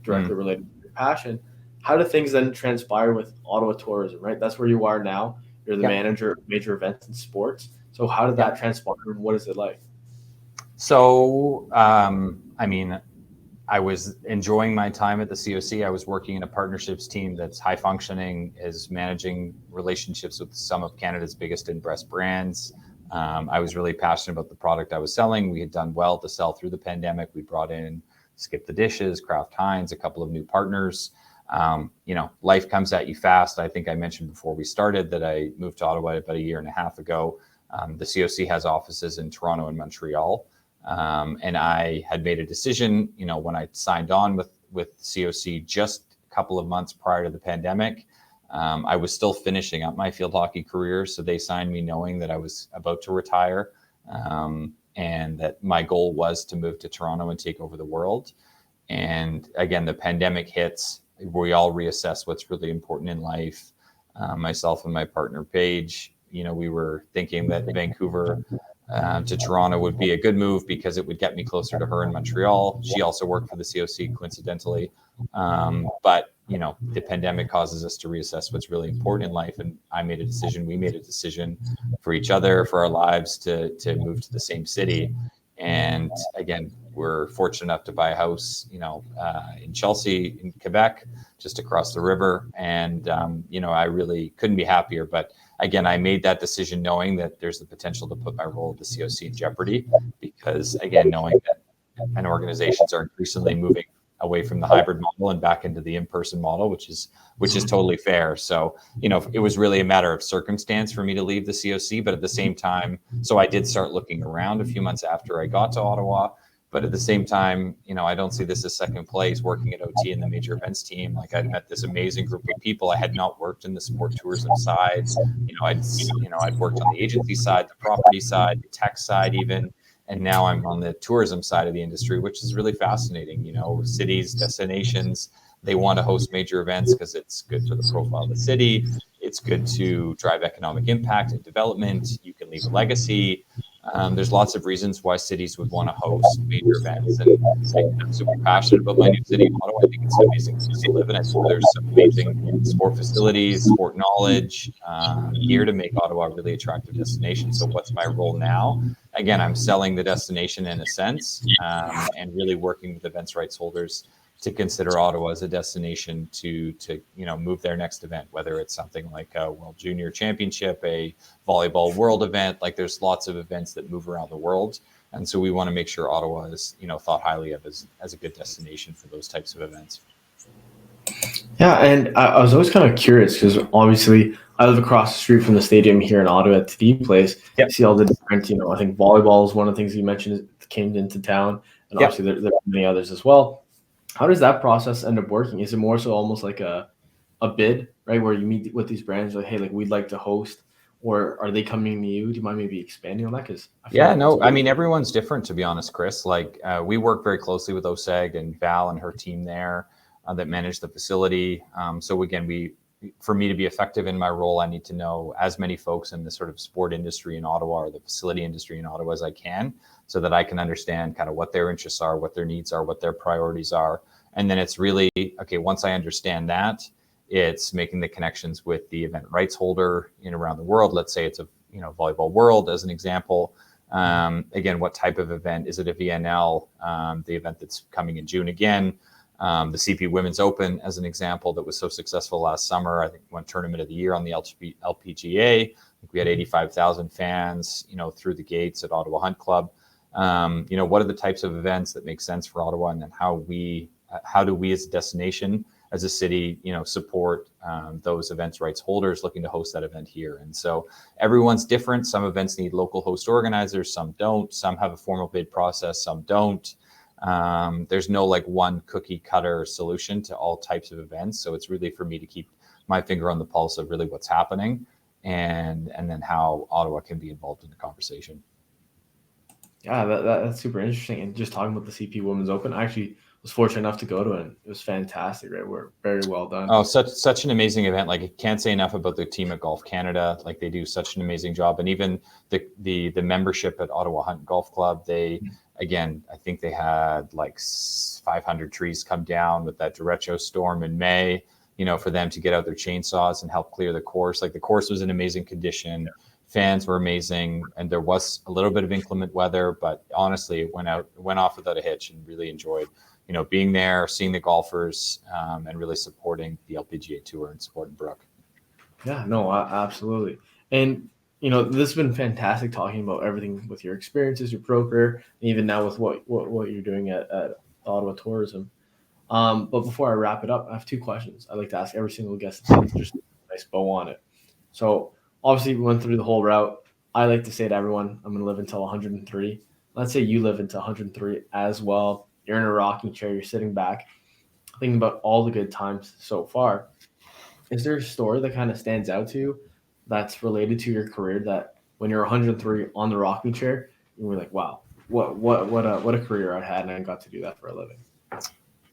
directly related to your passion. How do things then transpire with Ottawa Tourism, right? That's where you are now. You're the manager of major events and sports. So how did that transpire, and what is it like? So, I was enjoying my time at the COC. I was working in a partnerships team that's high functioning, is managing relationships with some of Canada's biggest and best brands. I was really passionate about the product I was selling. We had done well to sell through the pandemic. We brought in Skip the Dishes, Kraft Heinz, a couple of new partners. Life comes at you fast. I think I mentioned before we started that I moved to Ottawa about a year and a half ago. The COC has offices in Toronto and Montreal. And I had made a decision, when I signed on with COC just a couple of months prior to the pandemic. I was still finishing up my field hockey career. So they signed me knowing that I was about to retire, and that my goal was to move to Toronto and take over the world. And again, the pandemic hits. We all reassess what's really important in life. Myself and my partner, Paige, we were thinking that Vancouver to Toronto would be a good move because it would get me closer to her in Montreal. She also worked for the COC, coincidentally. But, the pandemic causes us to reassess what's really important in life. And we made a decision for each other, for our lives, to move to the same city. And again, we're fortunate enough to buy a house, in Chelsea, in Quebec, just across the river. And, I really couldn't be happier. But again, I made that decision knowing that there's the potential to put my role at the COC in jeopardy, because again, knowing that and organizations are increasingly moving away from the hybrid model and back into the in-person model, which is totally fair. So, it was really a matter of circumstance for me to leave the COC, but at the same time, so I did start looking around a few months after I got to Ottawa. But at the same time, I don't see this as second place. Working at OT in the major events team, like I'd met this amazing group of people. I had not worked in the sport tourism side. I'd worked on the agency side, the property side, the tech side, even. And now I'm on the tourism side of the industry, which is really fascinating. Cities, destinations, they want to host major events because it's good for the profile of the city. It's good to drive economic impact and development. You can leave a legacy. There's lots of reasons why cities would want to host major events. And I'm super passionate about my new city of Ottawa. I think it's an amazing place to live in. I think there's some amazing sport facilities, sport knowledge here to make Ottawa a really attractive destination. So what's my role now? Again, I'm selling the destination in a sense, and really working with events rights holders to consider Ottawa as a destination to move their next event, whether it's something like a World Junior Championship, a volleyball world event. Like there's lots of events that move around the world. And so we want to make sure Ottawa is, thought highly of as a good destination for those types of events. Yeah, and I was always kind of curious because obviously I live across the street from the stadium here in Ottawa at the TD Place. Yep. See all the different, I think volleyball is one of the things you mentioned came into town, and Yep. obviously there are many others as well. How does that process end up working? Is it more so almost like a bid, right, where you meet with these brands like, hey, like we'd like to host, or are they coming to you? Do you mind maybe expanding on that? Because everyone's different, to be honest, Chris. Like we work very closely with OSEG and Val and her team there that manage the facility. So again, for me to be effective in my role, I need to know as many folks in the sort of sport industry in Ottawa or the facility industry in Ottawa as I can, so that I can understand kind of what their interests are, what their needs are, what their priorities are. And then it's really, okay, once I understand that, it's making the connections with the event rights holder in around the world. Let's say it's a volleyball world as an example. Again, what type of event? Is it a VNL, the event that's coming in June again? The CP Women's Open, as an example, that was so successful last summer. I think won Tournament of the Year on the LPGA. I think we had 85,000 fans, through the gates at Ottawa Hunt Club. What are the types of events that make sense for Ottawa, and then how do we as a destination, as a city, support those events rights holders looking to host that event here. And so everyone's different. Some events need local host organizers, some don't. Some have a formal bid process, some don't. There's no like one cookie cutter solution to all types of events. So it's really for me to keep my finger on the pulse of really what's happening and then how Ottawa can be involved in the conversation. Yeah, that's super interesting. And just talking about the CP Women's Open, I actually was fortunate enough to go to it. And it was fantastic, right? We're very well done. Oh, such an amazing event. Like I can't say enough about the team at Golf Canada. Like they do such an amazing job. And even the membership at Ottawa Hunt Golf Club, again, I think they had like 500 trees come down with that derecho storm in May, for them to get out their chainsaws and help clear the course. Like the course was in amazing condition. Yeah. Fans were amazing. And there was a little bit of inclement weather, but honestly, it went off without a hitch, and really enjoyed, being there, seeing the golfers, and really supporting the LPGA Tour and Sport Brook. Yeah, no, absolutely. And this has been fantastic talking about everything with your experiences, your pro career, and even now with what you're doing at Ottawa Tourism. But before I wrap it up, I have two questions I'd like to ask every single guest. Just a nice bow on it. So obviously we went through the whole route. I like to say to everyone, I'm going to live until 103. Let's say you live until 103 as well. You're in a rocking chair. You're sitting back, thinking about all the good times so far. Is there a story that kind of stands out to you that's related to your career that when you're 103 on the rocking chair, you were like, wow, what a career I had, and I got to do that for a living?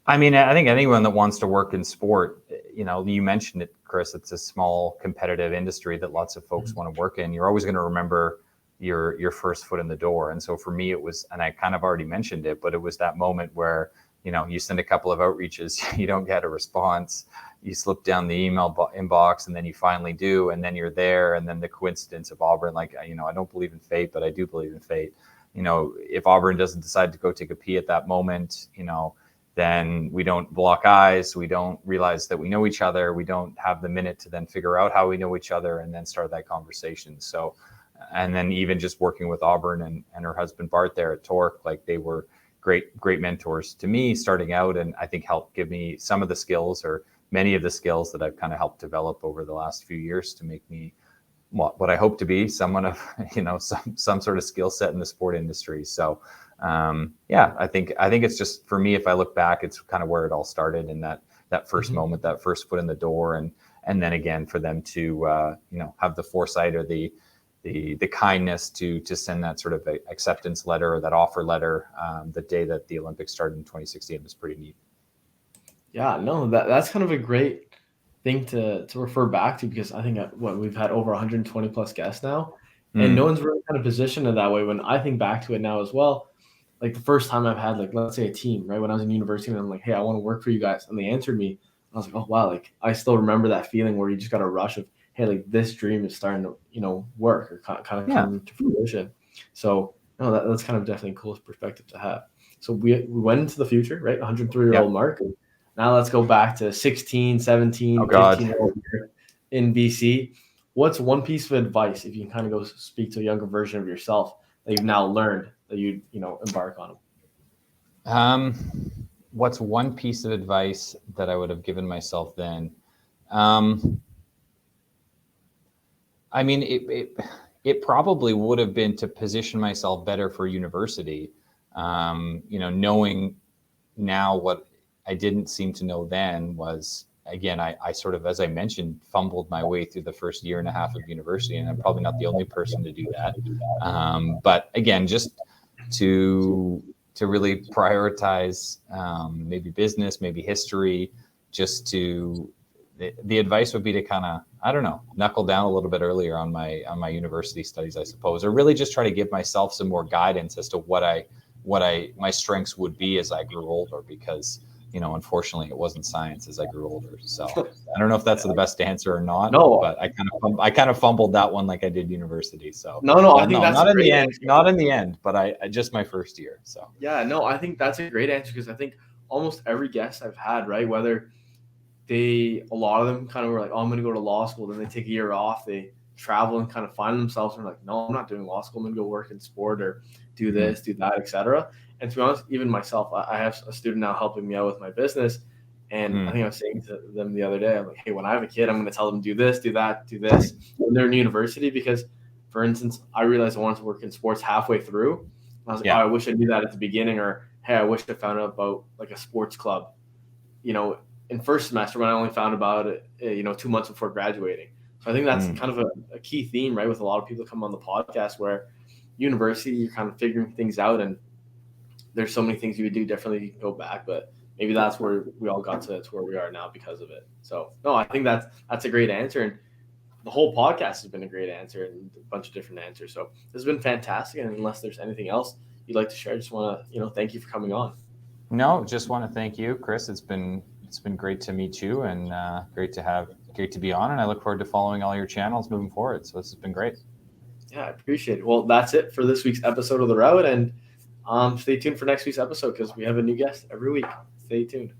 I mean, I think anyone that wants to work in sport, you mentioned it, Chris, it's a small competitive industry that lots of folks want to work in. You're always going to remember your first foot in the door. And so for me, it was, and I kind of already mentioned it, but it was that moment where, you send a couple of outreaches, you don't get a response, you slip down the email inbox, and then you finally do, and then you're there, and then the coincidence of Auburn, like, I don't believe in fate, but I do believe in fate. if Auburn doesn't decide to go take a pee at that moment, then we don't block eyes. We don't realize that we know each other. We don't have the minute to then figure out how we know each other and then start that conversation. So, and then even just working with Auburn and her husband Bart there at Torque, like they were great mentors to me starting out, and I think helped give me some of the skills, or many of the skills, that I've kind of helped develop over the last few years to make me what I hope to be, someone of some sort of skill set in the sport industry. So I think it's just, for me, if I look back, it's kind of where it all started, in that first moment, that first foot in the door, and then again for them to have the foresight or the kindness to send that sort of acceptance letter, or that offer letter, the day that the Olympics started in 2016 was pretty neat. Yeah, no, that's kind of a great thing to refer back to, because I think we've had over 120 plus guests now, and no one's really kind of positioned it that way. When I think back to it now as well, like the first time I've had, like, let's say a team, right? When I was in university and I'm like, hey, I want to work for you guys. And they answered me. I was like, oh, wow. Like, I still remember that feeling where you just got a rush of, hey, like this dream is starting to, work, or kind of come to fruition. So, no, that's kind of definitely a cool perspective to have. So we went into the future, right? 103-year-old mark. And now let's go back to 16, 17, 15-year-old in BC. What's one piece of advice, if you can kind of go speak to a younger version of yourself, that you've now learned that you'd embark on? What's one piece of advice that I would have given myself then? I mean, it probably would have been to position myself better for university. Knowing now what I didn't seem to know then was, again, I sort of, as I mentioned, fumbled my way through the first year and a half of university, and I'm probably not the only person to do that. But again, just to really prioritize maybe business, maybe history, the advice would be to kind of, I don't know, knuckle down a little bit earlier on my university studies, I suppose, or really just try to give myself some more guidance as to what my strengths would be as I grew older, because unfortunately it wasn't science as I grew older. So I don't know if that's the best answer or not. No, but I kind of fumbled that one like I did university. So I think that's not in the end, answer. not in the end, but I just my first year. So yeah, no, I think that's a great answer, because I think almost every guest I've had, right, whether a lot of them kind of were like, oh, I'm going to go to law school, then they take a year off, they travel and kind of find themselves, and like, no, I'm not doing law school, I'm going to go work in sport or do this, do that, etc. And to be honest, even myself, I have a student now helping me out with my business. And I think I was saying to them the other day, I'm like, hey, when I have a kid, I'm going to tell them do this, do that, do this when they're in university. Because, for instance, I realized I wanted to work in sports halfway through. And I was like, oh, I wish I knew that at the beginning. Or, hey, I wish I found out about like a sports club, in first semester, when I only found about it, 2 months before graduating. So I think that's kind of a key theme, right, with a lot of people come on the podcast, where university, you're kind of figuring things out, and there's so many things you would do differently. You can go back, but maybe that's where we all got to where we are now because of it. So no, I think that's a great answer, and the whole podcast has been a great answer and a bunch of different answers. So this has been fantastic. And unless there's anything else you'd like to share, I just want to thank you for coming on. No, just want to thank you, Chris. It's been great to meet you, and great to be on, and I look forward to following all your channels moving forward. So this has been great. Yeah, I appreciate it. Well, that's it for this week's episode of The Route, and stay tuned for next week's episode, because we have a new guest every week. Stay tuned.